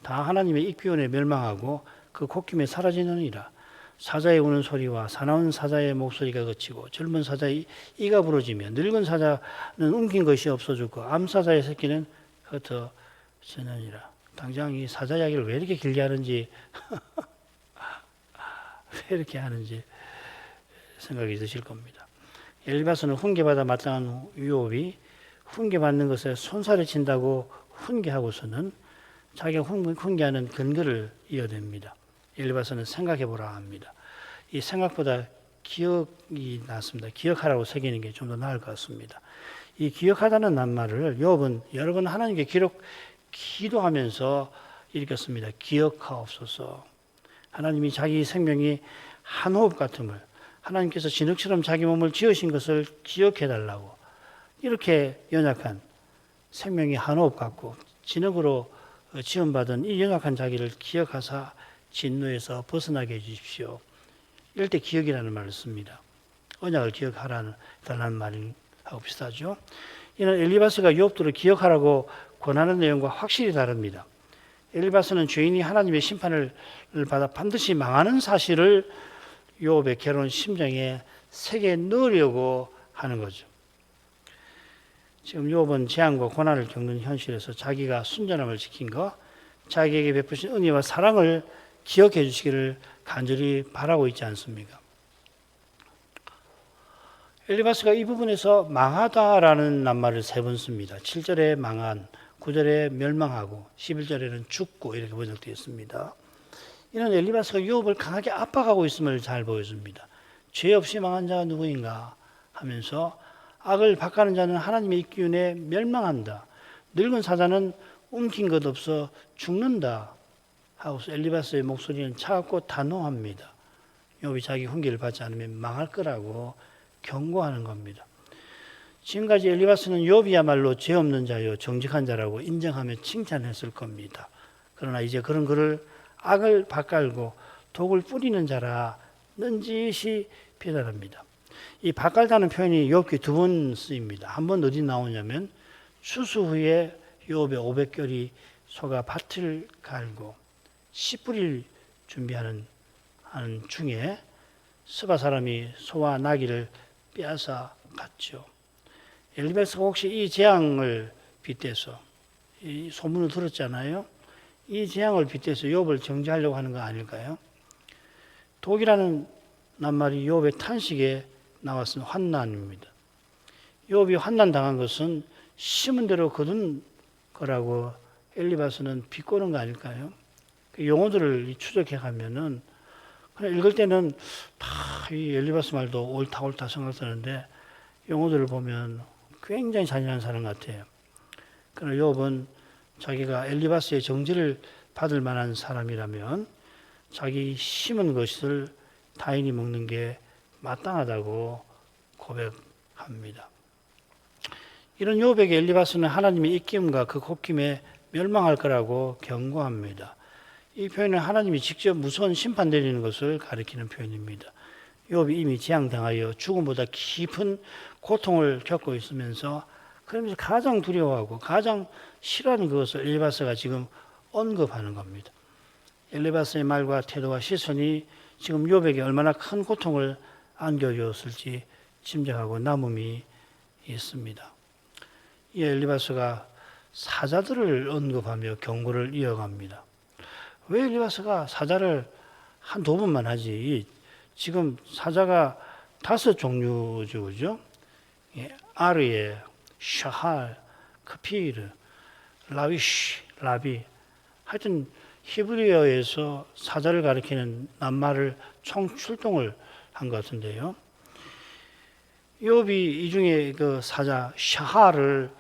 다 하나님의 익기운에 멸망하고 그 콧김에 사라지느니라. 사자의 우는 소리와 사나운 사자의 목소리가 그치고 젊은 사자의 이가 부러지며 늙은 사자는 움킨 것이 없어졌고 암사자의 새끼는 흩어지느니라. 당장 이 사자 이야기를 왜 이렇게 길게 하는지 왜 이렇게 하는지 생각이 드실 겁니다. 엘리바스는 훈계받아 마땅한 욥이 훈계받는 것에 손살을 친다고 훈계하고서는 자기가 훈계하는 근거를 이어댑니다. 엘리바스는 생각해보라 합니다. 이 생각보다 기억이 낫습니다. 기억하라고 새기는 게 좀 더 나을 것 같습니다. 이 기억하다는 낱말을 욥은 여러 번 하나님께 기도하면서 읽었습니다. 기억하옵소서. 하나님이 자기 생명이 한 호흡 같음을 하나님께서 진흙처럼 자기 몸을 지으신 것을 기억해달라고 이렇게 연약한 생명이 한 호흡 같고 진흙으로 지음받은 이 연약한 자기를 기억하사 진노에서 벗어나게 해주십시오. 이럴 때 기억이라는 말을 씁니다. 언약을 기억하라는 말하고 비슷하죠. 이는 엘리바스가 욥들을 기억하라고 권하는 내용과 확실히 다릅니다. 엘리바스는 죄인이 하나님의 심판을 받아 반드시 망하는 사실을 욥의 괴로운 심정에 새겨 넣으려고 하는 거죠. 지금 욥은 재앙과 고난을 겪는 현실에서 자기가 순전함을 지킨 것, 자기에게 베푸신 은혜와 사랑을 기억해 주시기를 간절히 바라고 있지 않습니까? 엘리바스가 이 부분에서 망하다라는 낱말을 3번 씁니다. 7절에 망한, 9절에 멸망하고 11절에는 죽고 이렇게 번역되어 있습니다. 이는 엘리바스가 욥을 강하게 압박하고 있음을 잘 보여줍니다. 죄 없이 망한 자가 누구인가 하면서 악을 밭가는 자는 하나님의 기운에 멸망한다. 늙은 사자는 움킨 것 없어 죽는다. 하고서 엘리바스의 목소리는 차갑고 단호합니다. 욥이 자기 훈계를 받지 않으면 망할 거라고 경고하는 겁니다. 지금까지 엘리바스는 욥이야말로 죄 없는 자요 정직한 자라고 인정하며 칭찬했을 겁니다. 그러나 이제 그런 그를 악을 밭갈고 독을 뿌리는 자라 넌지시 비난합니다. 이 밭갈다는 표현이 욥기 2번 쓰입니다. 한 번 어디 나오냐면 추수 후에 욥의 500결이 소가 밭을 갈고 씨 뿌릴 준비하는 중에 스바 사람이 소와 나귀를 빼앗아 갔죠. 엘리바스가 혹시 이 재앙을 빗대서 이 소문을 들었잖아요. 이 재앙을 빗대서 욥을 정죄하려고 하는 거 아닐까요? 독이라는 낱말이 욥의 탄식에 나왔은 환난입니다. 욥이 환난 당한 것은 심은 대로 거둔 거라고 엘리바스는 비꼬는 거 아닐까요? 그 용어들을 추적해 가면은 그냥 읽을 때는 다 이 엘리바스 말도 옳다 생각되는데 용어들을 보면 굉장히 잔인한 사람 같아요. 그러나 욥은 자기가 엘리바스의 정죄를 받을 만한 사람이라면 자기 심은 것을 타인이 먹는 게 마땅하다고 고백합니다. 이런 욥에게 엘리바스는 하나님의 입김과 그 곱김에 멸망할 거라고 경고합니다. 이 표현은 하나님이 직접 무서운 심판 내리는 것을 가리키는 표현입니다. 욥이 이미 재앙당하여 죽음보다 깊은 고통을 겪고 있으면서 그러면서 가장 두려워하고 가장 싫어하는 그것을 엘리바스가 지금 언급하는 겁니다. 엘리바스의 말과 태도와 시선이 지금 욥에게 얼마나 큰 고통을 안겨주었을지 짐작하고 남음이 있습니다. 이 엘리바스가 사자들을 언급하며 경고를 이어갑니다. 왜 엘리바스가 사자를 한두 번만 하지? 지금 사자가 5종류죠, 그죠? 아르예, 샤할, 크피르, 라위시, 라비. 하여튼 히브리어에서 사자를 가리키는 낱말을 총 출동을 한 것 같은데요. 욥이 이 중에 그 사자 샤할을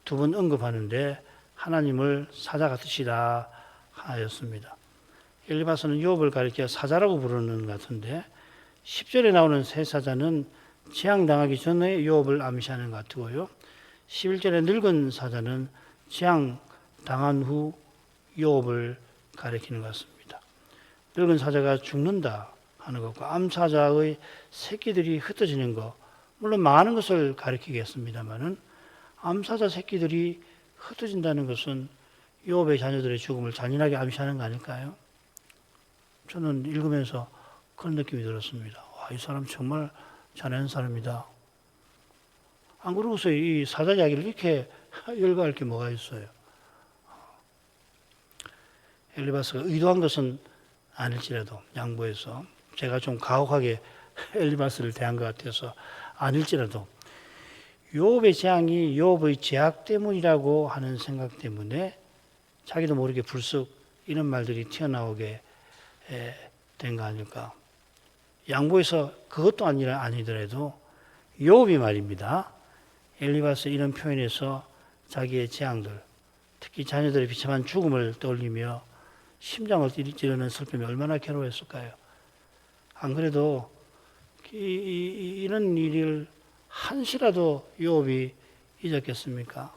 2번 언급하는데 하나님을 사자 같으시다 하였습니다. 엘리바스는 욥을 가리켜 사자라고 부르는 것 같은데 10절에 나오는 새 사자는 재앙당하기 전에 욥을 암시하는 것 같고요. 11절에 늙은 사자는 재앙당한 후 욥을 가리키는 것 같습니다. 늙은 사자가 죽는다 하는 것과 암사자의 새끼들이 흩어지는 것, 물론 많은 것을 가리키겠습니다만은 암사자 새끼들이 흩어진다는 것은 욥의 자녀들의 죽음을 잔인하게 암시하는 거 아닐까요? 저는 읽으면서 그런 느낌이 들었습니다. 와, 이 사람 정말 잘하는 사람이다. 안 그러고서 이 사자 이야기를 이렇게 열거할 게 뭐가 있어요? 엘리바스가 의도한 것은 아닐지라도 양보해서 제가 좀 가혹하게 엘리바스를 대한 것 같아서 아닐지라도 욥의 재앙이 욥의 죄악 때문이라고 하는 생각 때문에 자기도 모르게 불쑥 이런 말들이 튀어나오게 된 거 아닐까. 양보해서 그것도 아니더라도 욥이 말입니다. 엘리바스 이런 표현에서 자기의 재앙들, 특히 자녀들의 비참한 죽음을 떠올리며 심장을 찌르는 슬픔이 얼마나 괴로웠을까요? 안 그래도 이런 일을 한시라도 욥이 잊었겠습니까?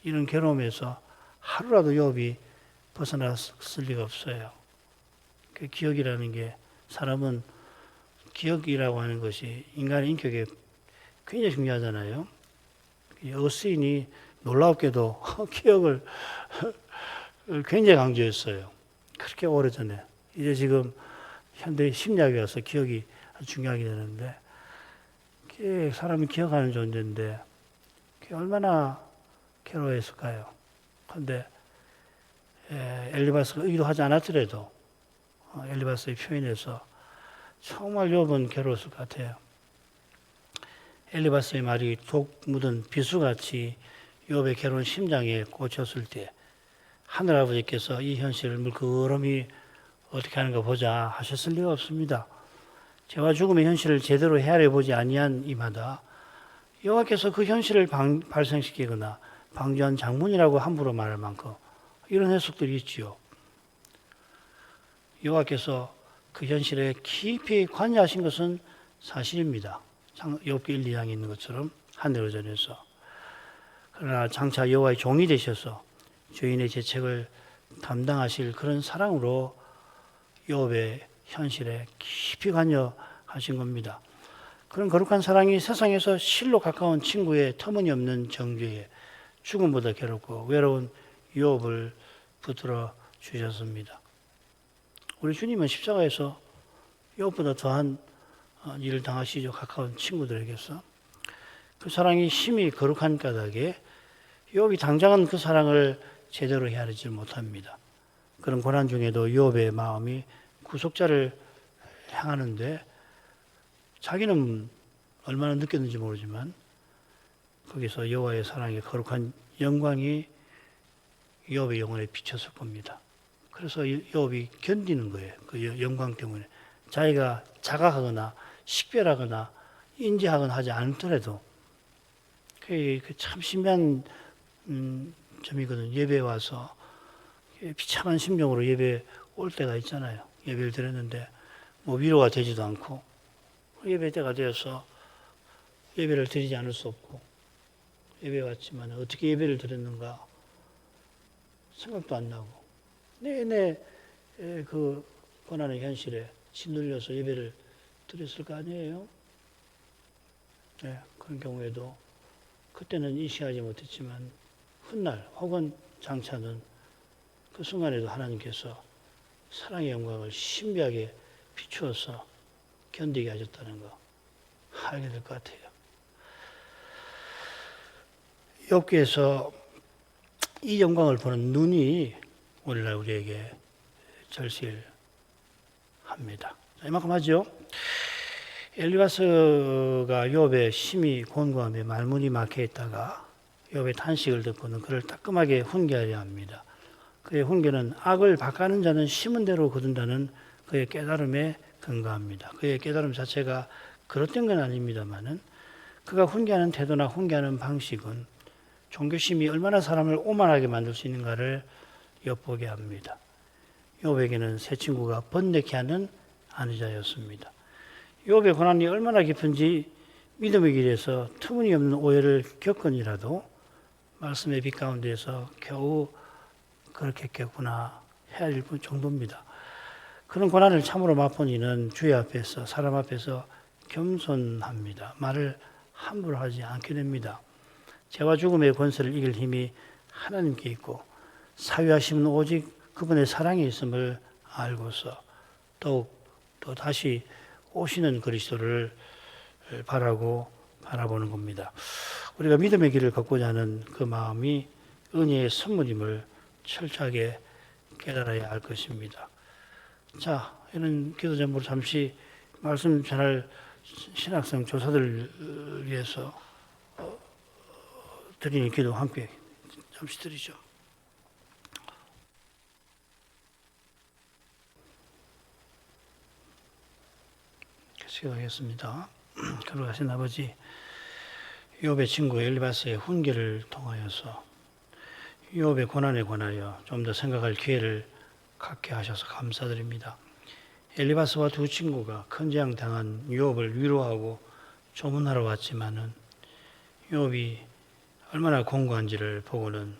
이런 괴로움에서 하루라도 욥이 벗어났을 리가 없어요. 그 기억이라는 게 사람은 기억이라고 하는 것이 인간의 인격에 굉장히 중요하잖아요. 어스인이 놀랍게도 기억을 굉장히 강조했어요. 그렇게 오래전에. 이제 지금 현대 심리학에 와서 기억이 아주 중요하게 되는데 사람이 기억하는 존재인데 얼마나 괴로워했을까요? 그런데 엘리바스가 의도하지 않았더라도 엘리바스의 표현에서 정말 욥은 괴로웠을 것 같아요. 엘리바스의 말이 독 묻은 비수같이 욥의 괴로운 심장에 꽂혔을 때 하늘아버지께서 이 현실을 물끄러미 어떻게 하는가 보자 하셨을 리가 없습니다. 죄와 죽음의 현실을 제대로 헤아려 보지 아니한 이마다 여호와께서 그 현실을 발생시키거나 방조한 장문이라고 함부로 말할 만큼 이런 해석들이 있지요. 여호와께서 그 현실에 깊이 관여하신 것은 사실입니다. 욥기 1, 2장에 있는 것처럼 하늘어전에서. 그러나 장차 여호와의 종이 되셔서 죄인의 죄책을 담당하실 그런 사랑으로 욥의 현실에 깊이 관여하신 겁니다. 그런 거룩한 사랑이 세상에서 실로 가까운 친구의 터무니없는 정죄에 죽음보다 괴롭고 외로운 욥을 붙들어 주셨습니다. 우리 주님은 십자가에서 욥보다 더한 일을 당하시죠. 가까운 친구들에게서. 그 사랑이 심히 거룩한 까닭에 욥이 당장은 그 사랑을 제대로 헤아리지 못합니다. 그런 고난 중에도 욥의 마음이 구속자를 향하는데 자기는 얼마나 느꼈는지 모르지만 거기서 여호와의 사랑의 거룩한 영광이 욥의 영혼에 비쳤을 겁니다. 그래서 욥이 견디는 거예요. 그 영광 때문에 자기가 자각하거나 식별하거나 인지하거나 하지 않더라도 참 신비한 점이거든. 예배에 와서 비참한 심정으로 예배 올 때가 있잖아요. 예배를 드렸는데 뭐 위로가 되지도 않고 예배 때가 되어서 예배를 드리지 않을 수 없고 예배 왔지만 어떻게 예배를 드렸는가 생각도 안 나고 내내 그 고난의 현실에 짓눌려서 예배를 드렸을 거 아니에요. 네, 그런 경우에도 그때는 인식하지 못했지만 훗날 혹은 장차는 그 순간에도 하나님께서 사랑의 영광을 신비하게 비추어서 견디게 하셨다는 거 알게 될 것 같아요. 욥기에서 이 영광을 보는 눈이 오늘날 우리에게 절실합니다. 이만큼 하죠. 엘리바스가 욥의 심히 곤고함에 말문이 막혀 있다가 욥의 탄식을 듣고는 그를 따끔하게 훈계하려 합니다. 그의 훈계는 악을 바꾸는 자는 심은 대로 거둔다는 그의 깨달음에 근거합니다. 그의 깨달음 자체가 그렇던 건 아닙니다만은 그가 훈계하는 태도나 훈계하는 방식은 종교심이 얼마나 사람을 오만하게 만들 수 있는가를 엿보게 합니다. 욥에게는 세 친구가 번뇌케 하는 안위자였습니다. 욥의 고난이 얼마나 깊은지 믿음의 길에서 터무니없는 오해를 겪으니라도 말씀의 빛 가운데서 겨우 그렇게 했겠구나 해야 할 정도입니다. 그런 고난을 참으로 맛본 이는 주의 앞에서 사람 앞에서 겸손합니다. 말을 함부로 하지 않게 됩니다. 죄와 죽음의 권세를 이길 힘이 하나님께 있고 사유하심은 오직 그분의 사랑에 있음을 알고서 더욱 또 다시 오시는 그리스도를 바라보는 겁니다. 우리가 믿음의 길을 걷고자 하는 그 마음이 은혜의 선물임을 철저하게 깨달아야 할 것입니다. 자, 이런 기도 제목으로 잠시 말씀 전할 신학생 조사들을 위해서 드리는 기도 함께 잠시 드리죠. 기도하겠습니다. 걸어가신 아버지, 욥의 친구 엘리바스의 훈계를 통하여서 욥의 고난에 관하여 좀 더 생각할 기회를 갖게 하셔서 감사드립니다. 엘리바스와 두 친구가 큰 재앙 당한 욥을 위로하고 조문하러 왔지만은 욥이 얼마나 공고한지를 보고는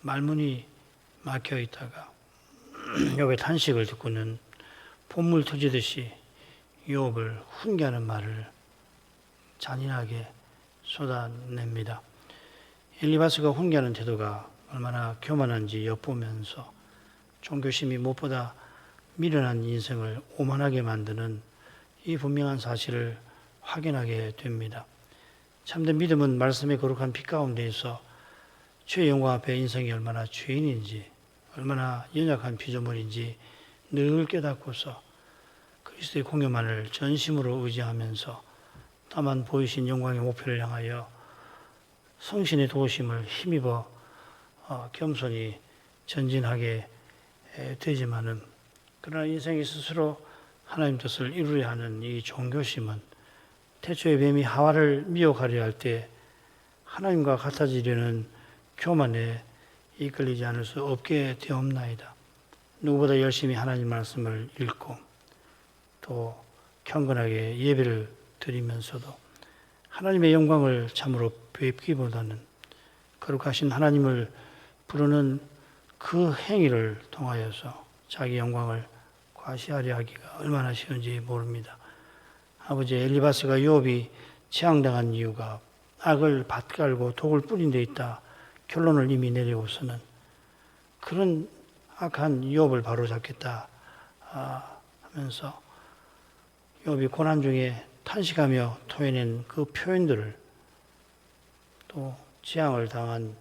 말문이 막혀 있다가 욥의 탄식을 듣고는 봇물 터지듯이 욥을 훈계하는 말을 잔인하게 쏟아냅니다. 엘리바스가 훈계하는 태도가 얼마나 교만한지 엿보면서 종교심이 무엇보다 미련한 인생을 오만하게 만드는 이 분명한 사실을 확인하게 됩니다. 참된 믿음은 말씀의 거룩한 빛 가운데에서 주의 영광 앞에 인생이 얼마나 죄인인지 얼마나 연약한 피조물인지 늘 깨닫고서 그리스도의 공효만을 전심으로 의지하면서 다만 보이신 영광의 목표를 향하여 성신의 도우심을 힘입어 겸손히 전진하게 되지만은 그러나 인생이 스스로 하나님 뜻을 이루려 하는 이 종교심은 태초의 뱀이 하와를 미혹하려 할 때 하나님과 같아지려는 교만에 이끌리지 않을 수 없게 되옵나이다. 누구보다 열심히 하나님 말씀을 읽고 또 경건하게 예배를 드리면서도 하나님의 영광을 참으로 뵙기보다는 거룩하신 하나님을 부르는 그 행위를 통하여서 자기 영광을 과시하려 하기가 얼마나 쉬운지 모릅니다. 아버지, 엘리바스가 욥이 재앙당한 이유가 악을 밭갈고 독을 뿌린 데 있다 결론을 이미 내리고서는 그런 악한 욥을 바로잡겠다 하면서 욥이 고난 중에 탄식하며 토해낸 그 표현들을 또 재앙을 당한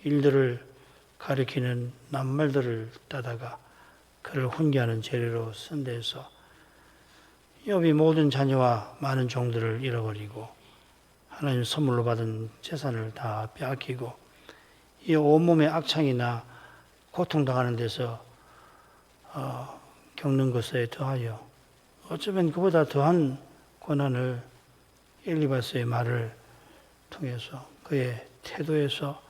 일들을 가리키는 낱말들을 따다가 그를 훈계하는 재료로 쓴 데에서 욥이 모든 자녀와 많은 종들을 잃어버리고 하나님 선물로 받은 재산을 다 빼앗기고 이 온몸의 악창이나 고통당하는 데서 겪는 것에 더하여 어쩌면 그보다 더한 고난을 엘리바스의 말을 통해서 그의 태도에서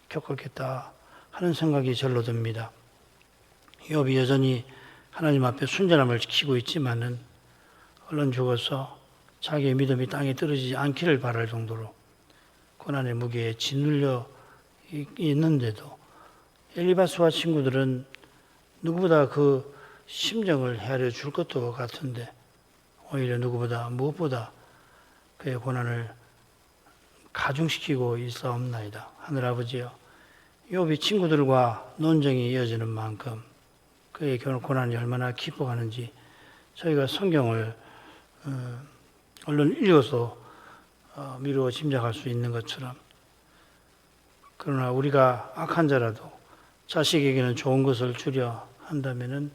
겪었겠다 하는 생각이 절로 듭니다. 욥이 여전히 하나님 앞에 순전함을 지키고 있지만은 얼른 죽어서 자기의 믿음이 땅에 떨어지지 않기를 바랄 정도로 고난의 무게에 짓눌려 있는데도 엘리바스와 친구들은 누구보다 그 심정을 헤아려 줄 것도 같은데 오히려 누구보다 무엇보다 그의 고난을 가중시키고 있사옵나이다. 하늘아버지여, 욥이 친구들과 논쟁이 이어지는 만큼 그의 고난이 얼마나 깊어가는지 저희가 성경을 얼른 읽어서 미루어 짐작할 수 있는 것처럼, 그러나 우리가 악한 자라도 자식에게는 좋은 것을 주려 한다면은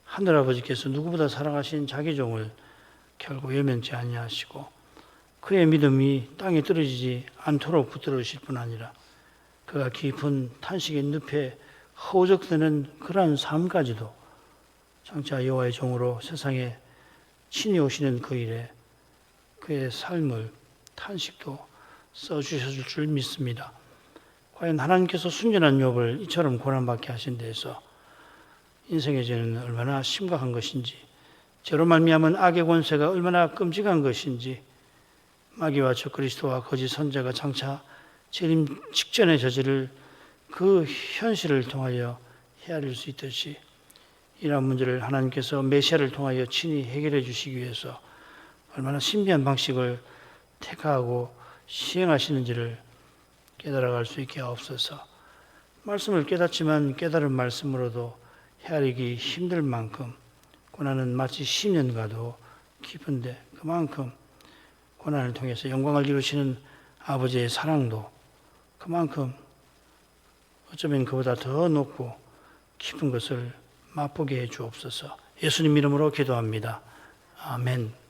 하늘아버지께서 누구보다 사랑하신 자기 종을 결국 외면치 아니하시고 그의 믿음이 땅에 떨어지지 않도록 붙들으실 뿐 아니라 그가 깊은 탄식의 늪에 허우적대는 그러한 삶까지도 장차 여호와의 종으로 세상에 친히 오시는 그 일에 그의 삶을 탄식도 써주셨을 줄 믿습니다. 과연 하나님께서 순전한 욥을 이처럼 고난받게 하신 데에서 인생의 죄는 얼마나 심각한 것인지, 죄로 말미암은 악의 권세가 얼마나 끔찍한 것인지, 마귀와 적그리스도와 거짓 선자가 장차 재림 직전에 저지를 그 현실을 통하여 헤아릴 수 있듯이 이러한 문제를 하나님께서 메시아를 통하여 친히 해결해 주시기 위해서 얼마나 신비한 방식을 택하고 시행하시는지를 깨달아갈 수 있게 하옵소서. 말씀을 깨닫지만 깨달은 말씀으로도 헤아리기 힘들 만큼 고난은 마치 10년가도 깊은데 그만큼 고난을 통해서 영광을 이루시는 아버지의 사랑도 그만큼 어쩌면 그보다 더 높고 깊은 것을 맛보게 해 주옵소서. 예수님 이름으로 기도합니다. 아멘.